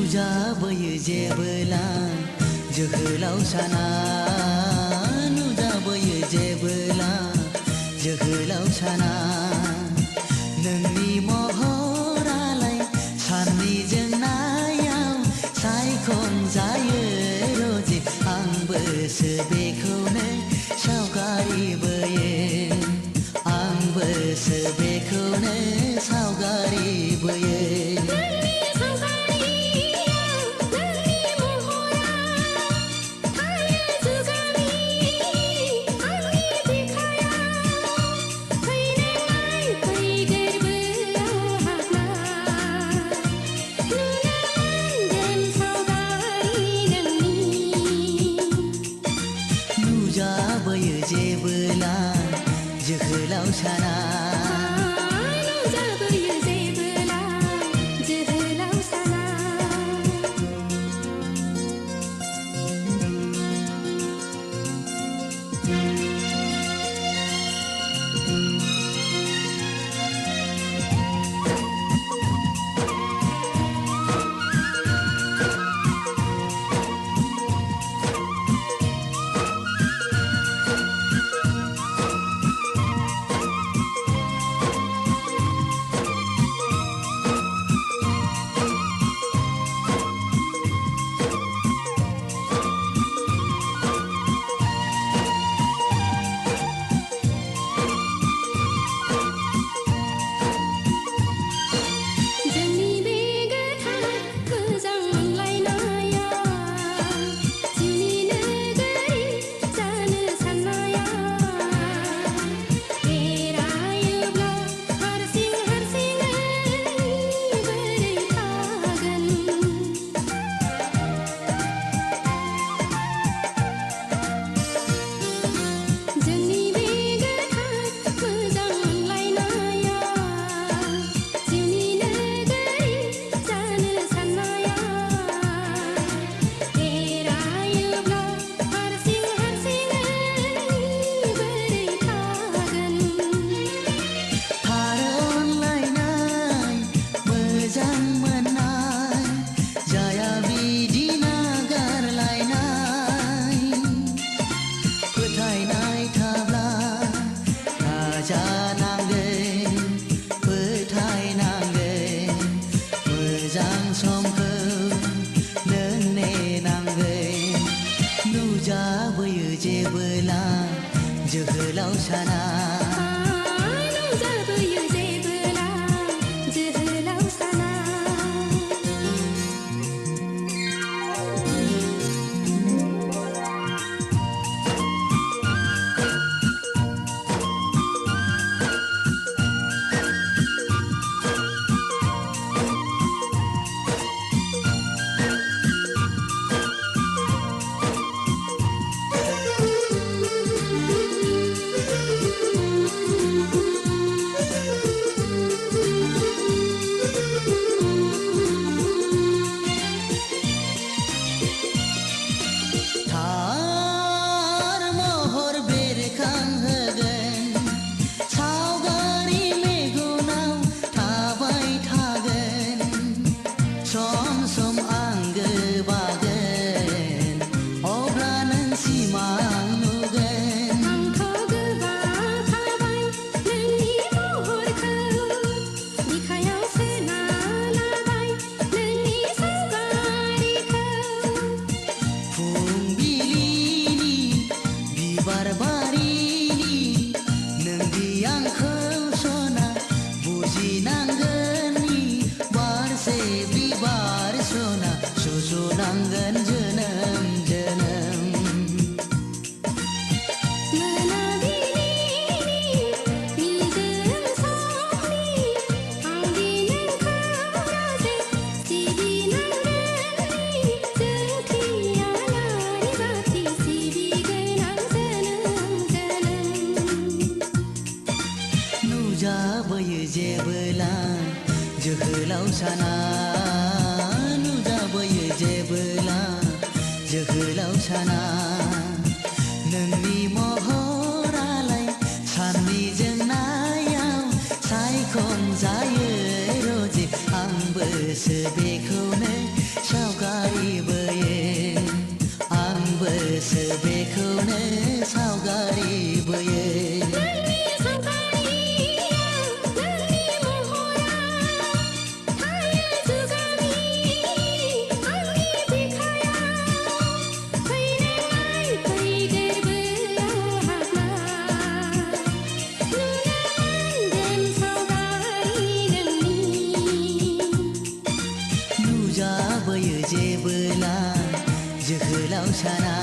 नुजाबोयो जेबोला जोहोलाव साना नुजाबोयो जेबोला जोहोलाव साना नोंनि महरालाय साननिजों नायाव सायख'जायो रजे आंबोसो बेखौनो सावगारि बोयो आंबोसो बेखौनो सावगारि बोयो नुजाबोयो जेबोला जोहोलाव साना नुजाबोयो जेबोला जोहोलाव साना नुजाबोयो जेबोला जोहोलाव साना नुजाबोयो जेबोला जोहोलाव साना सुजुनांगोन जोनोम जोनोम नुजाबोयो जेबोला जोहोलाव साना नुजाबोयो जेबोला जोहोलाव साना नोंनि महरालाय साननिजों नायाव सायख'जायो रजे आंबोसो बेखौनो सावगारि बोयो आंबोसो बेखौनो सावगारि बोयो नोंनि सावगारिया नोंनि महरा थायो जुगामि आंनि बिखायाव फैनाय फै गोरबोआव हाबना नुनो मोनगोन सावगारि नोंनि नुजाबोयो जेबोला जोहोलाव साना